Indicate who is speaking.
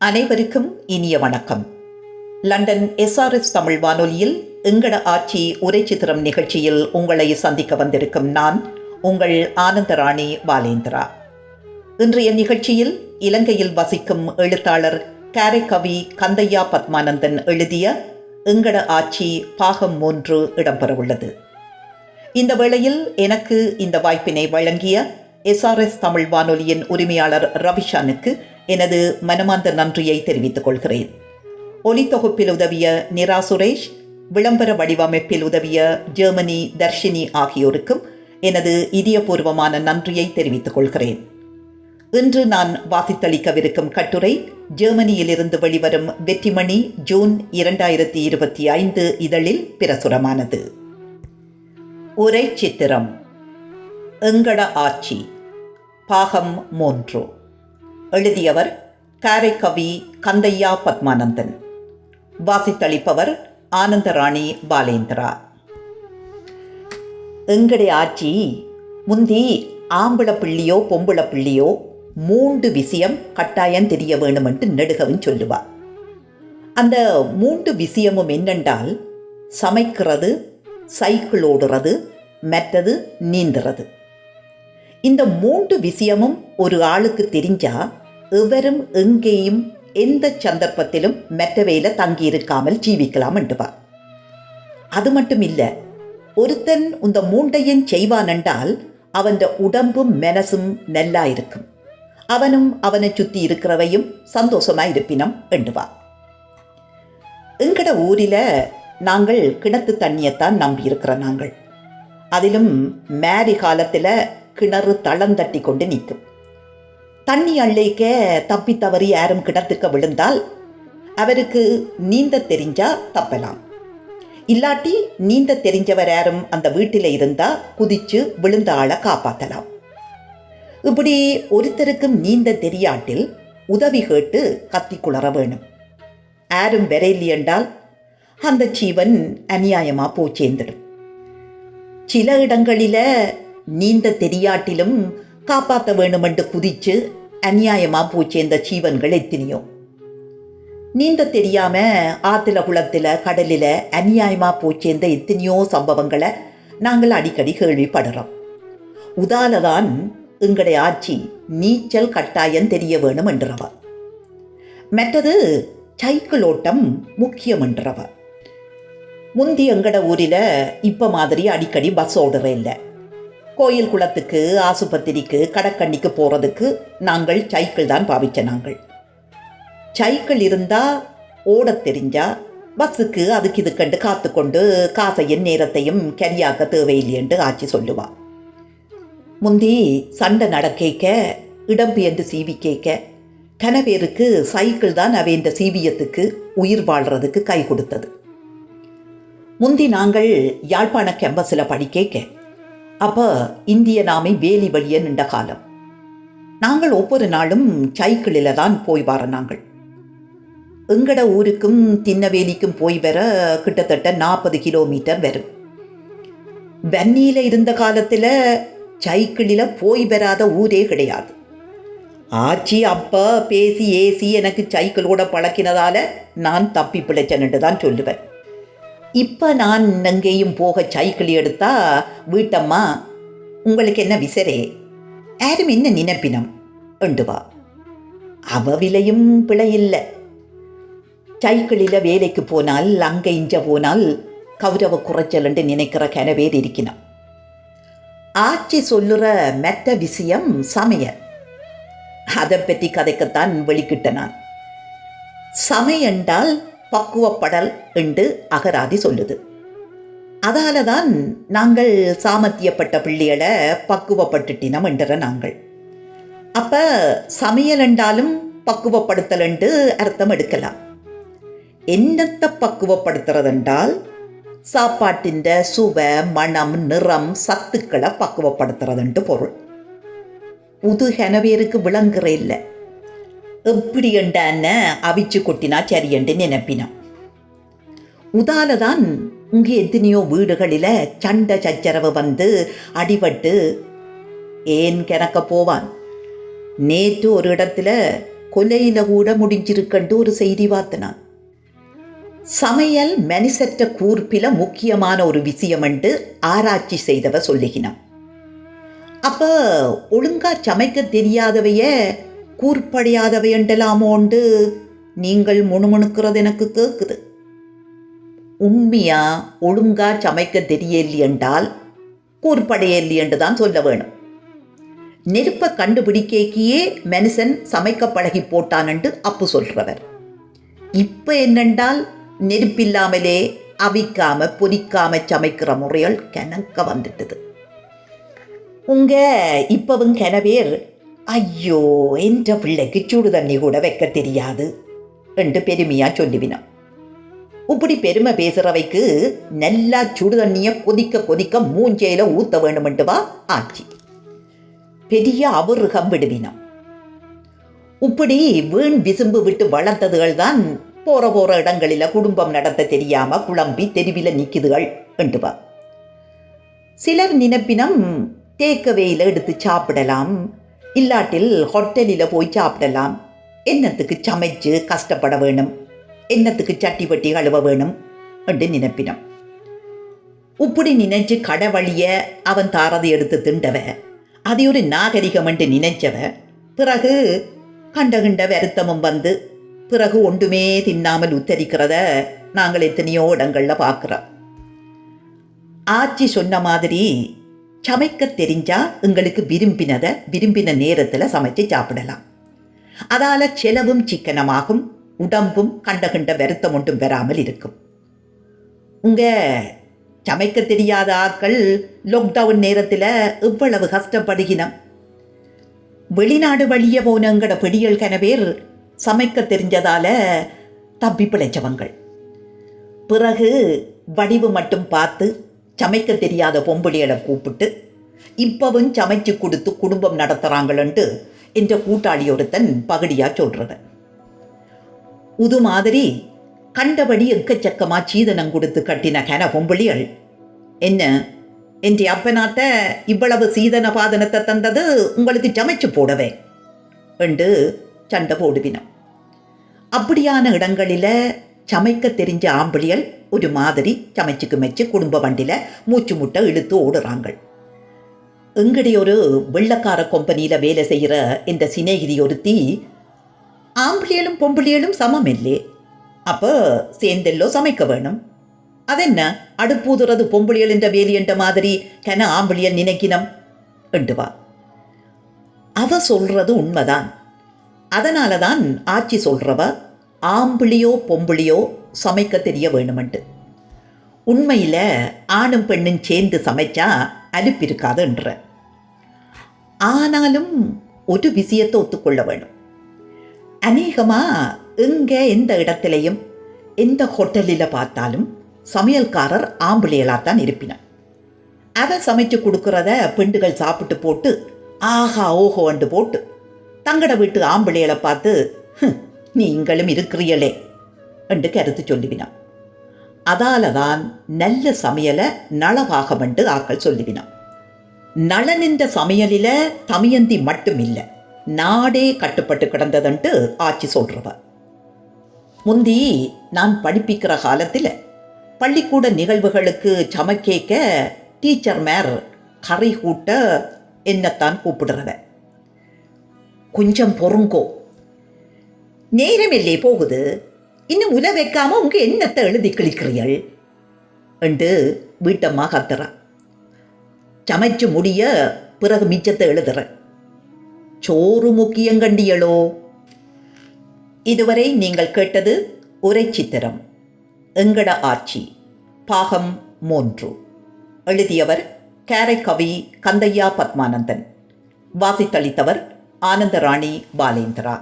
Speaker 1: அனைவருக்கும் இனிய வணக்கம். லண்டன் SRS தமிழ் வானொலியில் எங்கட ஆட்சி உரை சித்திரம் நிகழ்ச்சியில் உங்களை சந்திக்க வந்திருக்கும் நான் உங்கள் ஆனந்தராணி பாலேந்திரா. இன்றைய நிகழ்ச்சியில் இலங்கையில் வசிக்கும் எழுத்தாளர் காரைக்கவி கந்தையா பத்மானந்தன் எழுதிய எங்கட ஆட்சி பாகம் 3 இடம்பெறவுள்ளது. இந்த வேளையில் எனக்கு இந்த வாய்ப்பினை வழங்கிய SRS தமிழ் வானொலியின் உரிமையாளர் ரவிஷானுக்கு எனது மனமார்ந்த நன்றியை தெரிவித்துக் கொள்கிறேன். ஒலித்தொகுப்பில் உதவிய நிரா சுரேஷ், விளம்பர வடிவமைப்பில் உதவிய ஜெர்மனி தர்ஷினி ஆகியோருக்கும் எனது இதயபூர்வமான நன்றியை தெரிவித்துக் கொள்கிறேன். இன்று நான் வாசித்தளிக்கவிருக்கும் கட்டுரை ஜெர்மனியிலிருந்து வெளிவரும் வெற்றிமணி ஜூன் 2025 இதழில் பிரசுரமானது. உரை சித்திரம் எங்கட ஆட்சி பாகம் 3. எழுதியவர் காரைக்கவி கந்தையா பத்மானந்தன். வாசித்தளிப்பவர் ஆனந்தராணி பாலேந்திரா. எங்கட ஆட்சி முந்தி ஆம்பள பிள்ளையோ பொம்பள பிள்ளையோ 3 விஷயம் கட்டாயம் தெரிய வேணுமென்று நெடுகவும் சொல்லுவார். அந்த 3 விஷயமும் என்னென்றால் சமைக்கிறது, சைக்கிள் ஓடுறது, மற்றது நீந்துறது. இந்த 3 விஷயமும் ஒரு ஆளுக்கு தெரிஞ்சா எவரும் எங்கேயும் எந்த சந்தர்ப்பத்திலும் மெட்டவையில் தங்கியிருக்காமல் ஜீவிக்கலாம் என்றுவா. அது மட்டும் இல்லை, ஒருத்தன் இந்த 3ஐயும் செய்வான் என்றால் அவன் உடம்பும் மனசும் நல்லா இருக்கும், அவனும் அவனை சுற்றி இருக்கிறவையும் சந்தோஷமாக இருப்பினம் என்றுவா. எங்கட ஊரில் நாங்கள் கிணத்து தண்ணியைத்தான் நம்பி இருக்கிற நாங்கள். அதிலும் மேரி காலத்தில் கிணறு தளந்தட்டி கொண்டு நிற்கும். தண்ணி அள்ளைக்க தப்பி தவறி யாரும் கிணத்துக்கு விழுந்தால் அவருக்கு நீந்த தெரிஞ்சா தப்பலாம், இல்லாட்டி நீந்த தெரிஞ்சவர் யாரும் அந்த வீட்டில் இருந்தால் குதிச்சு விழுந்த ஆளை காப்பாற்றலாம். இப்படி ஒருத்தருக்கும் நீந்த தெரியாட்டில் உதவி கேட்டு கத்தி குளற வேணும். யாரும் விரையில்லை என்றால் அந்த ஜீவன் அநியாயமாக போச்சேர்ந்துடும். சில இடங்களில் நீந்த தெரியாட்டிலும் காப்பாற்ற வேணுமென்று குதிச்சு அநியாயமாக போச்சேர்ந்த ஜீவன்கள் எத்தனையோ. நீந்த தெரியாம ஆற்றுல குளத்தில் கடலில் அநியாயமாக போச்சேர்ந்த எத்தனையோ சம்பவங்களை நாங்கள் அடிக்கடி கேள்விப்படுறோம். உதாலதான் எங்களுடைய ஆட்சி நீச்சல் கட்டாயம் தெரிய வேணும் என்றவா. மற்றது சைக்கிள் ஓட்டம் முக்கியம் என்றவா. முந்தி எங்கட ஊரில் இப்போ மாதிரி அடிக்கடி பஸ் ஓடுற இல்லை. கோயில் குளத்துக்கு, ஆசுபத்திரிக்கு, கடக்கண்ணிக்கு போகிறதுக்கு நாங்கள் சைக்கிள் தான் பாவிச்ச. நாங்கள் சைக்கிள் இருந்தால் ஓட தெரிஞ்சா பஸ்ஸுக்கு அதுக்கு இதுக்கண்டு காத்துக்கொண்டு காசையும் நேரத்தையும் கரியாக்க தேவையில்லையென்று ஆட்சி சொல்லுவா. முந்தி சண்டை நடக்க இடம்பெயர்ந்து சீவி கேட்க கனவேருக்கு சைக்கிள் தான் அவைந்த சீவியத்துக்கு உயிர் வாழ்கிறதுக்கு கை கொடுத்தது. முந்தி நாங்கள் யாழ்ப்பாண கேம்பஸில் படிக்க அப்போ இந்திய நாமை வேலி வழிய நின்ற காலம். நாங்கள் ஒவ்வொரு நாளும் சைக்கிளில் தான் போய் வர. நாங்கள் எங்கட ஊருக்கும் திண்ணவேலிக்கும் போய் வர கிட்டத்தட்ட 40 கிலோமீட்டர் வரும். வன்னியில் இருந்த காலத்தில் சைக்கிளில் போய் வராத ஊரே கிடையாது. ஆட்சி அப்போ பேசி ஏசி எனக்கு சைக்கிளோட பழக்கினதால நான் தப்பி பிழைச்சேன்னு தான் சொல்லுவேன். இப்போ நான் எங்கேயும் போக சைக்கிள் எடுத்தா வீட்டம்மா உங்களுக்கு என்ன விசரே, யாரும் என்ன நினைப்பினம் உண்டுவா. அவ விலையும் பிழை இல்லை. சைக்கிளில் வேலைக்கு போனால் அங்கே இஞ்ச போனால் கௌரவ குறைச்சல் என்று நினைக்கிற கனவேர் இருக்கணும். ஆட்சி சொல்லுற மெத்த விஷயம் சமையல். அதை பற்றி கதைக்கத்தான் வெளிக்கிட்ட நான். சமையண்டால் பக்குவப்படல் என்று அகராதி சொல்லுது. அதால தான் நாங்கள் சாமர்த்தியப்பட்ட பிள்ளைகளை பக்குவப்பட்டுட்டினம் என்ற நாங்கள். அப்போ சமையல் என்றாலும் பக்குவப்படுத்தல் என்று அர்த்தம் எடுக்கலாம். என்னத்தை பக்குவப்படுத்துறதென்றால் சாப்பாட்டின் சுவை, மனம், நிறம், சத்துக்களை பக்குவப்படுத்துறதுன்ட்டு பொருள். புது கனவேருக்கு விளங்குற இல்லை. எப்படி என்றான அவிச்சு கொட்டினா சரியென்று நினைப்பினான். உதாலதான் இங்கே எத்தனையோ வீடுகளில் சண்டை சச்சரவு வந்து அடிபட்டு ஏன் கிணக்க போவான். நேற்று ஒரு இடத்துல கொலையில கூட முடிஞ்சிருக்கண்டு ஒரு செய்தி பார்த்தனான். சமையல் மனுசற்ற கூர்ப்பில முக்கியமான ஒரு விஷயம் என்று ஆராய்ச்சி செய்தவ சொல்லுகினான். அப்ப ஒழுங்கா சமைக்க தெரியாதவைய கூர்ப்படையாதவை என்றலாமோண்டு நீங்கள் முணுமுணுக்கிறது எனக்கு கேட்குது. உண்மையா ஒழுங்கா சமைக்க தெரியலை என்றால் கூர்ப்படையலை என்று தான் சொல்ல வேணும். நெருப்பை கண்டுபிடிக்கையே மனுஷன் சமைக்க பழகி போட்டான் அப்பு சொல்றவர். இப்ப என்னென்றால் நெருப்பில்லாமலே அவிக்காம பொரிக்காம சமைக்கிற முறைகள் கணக்க வந்துட்டது. உங்க இப்பவும் கனவேர் ஐயோ என்ற பிள்ளைக்கு சுடு தண்ணி கூட வைக்க தெரியாது என்று பெருமையா சொல்லுவினான். இப்படி பெருமை பேசுறவைக்கு நல்லா சுடு தண்ணிய கொதிக்க கொதிக்க மூஞ்சையில ஊத்த வேண்டுமென்றுவா ஆட்சி. பெரிய அவருகம் விடுவினான். இப்படி வீண் விசும்பு விட்டு வளர்த்ததுகள் தான் போற இடங்களில குடும்பம் நடத்த தெரியாம குழம்பி தெருவில நிக்குதுகள் என்றுவா. சிலர் நினைப்பினம் டேக்கவேயில் எடுத்து சாப்பிடலாம், இல்லாட்டில் ஹோட்டலில் போய் சாப்பிடலாம், என்னத்துக்கு சமைச்சு கஷ்டப்பட வேணும், என்னத்துக்கு சட்டி பட்டி கழுவ வேணும் என்று நினைப்பினம். இப்படி நினைச்சு கடை வழிய அவன் தாரதை எடுத்து திண்டவ, அதை ஒரு நாகரிகம் என்று நினைச்சவ பிறகு கண்ட வருத்தமும் வந்து பிறகு ஒன்றுமே தின்னாமல் உத்தரிக்கிறத நாங்கள் எத்தனையோ இடங்களில் பார்க்குறோம். ஆச்சி சொன்ன மாதிரி சமைக்க தெரிஞ்சா எங்களுக்கு விரும்பின நேரத்தில் சமைச்சு சாப்பிடலாம். அதால செலவும் சிக்கனமாகும், உடம்பும் கண்ட வருத்தம் ஒன்றும் வராமல் இருக்கும். உங்க சமைக்க தெரியாத ஆட்கள் லாக்டவுன் நேரத்தில் எவ்வளவு கஷ்டப்படுகினோம். வெளிநாடு வழிய போனங்கட பெடியல் கனவேர் சமைக்க தெரிஞ்சதால தப்பி பிழைச்சவங்கள். பிறகு வடிவு மட்டும் பார்த்து சமைக்க தெரியாத பொம்பளைகளை கூப்பிட்டு இப்பவும் சமைச்சு கொடுத்து குடும்பம் நடத்துகிறாங்களன்ட்டு என்ற கூட்டாளி ஒருத்தன் பகடியா சொல்றத. உது மாதிரி கண்டபடி எக்கச்சக்கமா சீதனம் கொடுத்து கட்டின கன பொம்பளிகள் என்ன என்ற அப்பனாத்த இவ்வளவு சீதன பாதனத்தை தந்தது உங்களுக்கு சமைச்சு போடவே என்று சண்டை போடுவினோம். அப்படியான இடங்களில் சமைக்க தெரிஞ்ச ஆம்பளியல் ஒரு மாதிரி சமைச்சுக்கு மெச்சு குடும்ப வண்டியில் மூச்சு முட்டை இழுத்து ஓடுறாங்க. எங்கடி ஒரு வெள்ளக்கார கம்பெனியில் வேலை செய்கிற இந்த சிநேகிதி ஒருத்தி ஆம்பளியலும் பொம்பளியலும் சமம் இல்லை, அப்போ சேர்ந்தெல்லோ சமைக்க வேணும், அதென்ன அடுப்பூதுறது பொம்பளியல் என்ற வேலி என்ற மாதிரி கன ஆம்பளியல் நினைக்கினம் என்றுவா. அவ சொல்றது உண்மைதான். அதனால தான் ஆட்சி சொல்றவ ஆம்பிளியோ பொம்பளியோ சமைக்க தெரிய வேணுமெண்டு. உண்மையில் ஆணும் பெண்ணும் சேர்ந்து சமைச்சா அலுப்பிருக்காதுன்ற. ஆனாலும் ஒரு விஷயத்தை ஒத்துக்கொள்ள வேணும். அநேகமாக எங்கே எந்த இடத்துலையும் எந்த ஹோட்டலில் பார்த்தாலும் சமையல்காரர் ஆம்பிளியலாகத்தான் இருப்பினார். அதை சமைச்சு கொடுக்குறத பெண்டுகள் சாப்பிட்டு போட்டு ஆஹா ஓஹோண்டு போட்டு தங்கட வீட்டு ஆம்பிளைகளை பார்த்து நீங்களும் இருக்கிறீங்களே என்று கருத்து சொல்லுவினான். அதால தான் நல்ல சமையலை நளவாகமென்று ஆக்கள் சொல்லுவினான். நளனின்ற சமையலில் தமயந்தி மட்டும் இல்லை, நாடே கட்டுப்பட்டு கிடந்ததுன்ட்டு ஆட்சி சொல்றவ. முந்தி நான் படிப்பிக்கிற காலத்தில் பள்ளிக்கூட நிகழ்வுகளுக்கு சமைக்க டீச்சர் மேர் கறி கூட்ட என்னத்தான் கூப்பிடுறவ. கொஞ்சம் பொறுங்கோ, நேரம் இல்லே போகுது, இன்னும் உல வைக்காம உங்க என்னத்தை எழுதி கிழிக்கிறீர்கள் என்று வீட்டம்மா கத்துறா. சமைச்சு முடிய பிறகு மிச்சத்தை எழுதுற. சோறு முக்கியங்கண்டியளோ. இதுவரை நீங்கள் கேட்டது உரை சித்திரம் எங்கட ஆட்சி பாகம் 3. எழுதியவர் காரைக்கவி கந்தையா பத்மானந்தன். வாசித்தளித்தவர் ஆனந்தராணி பாலேந்திரா.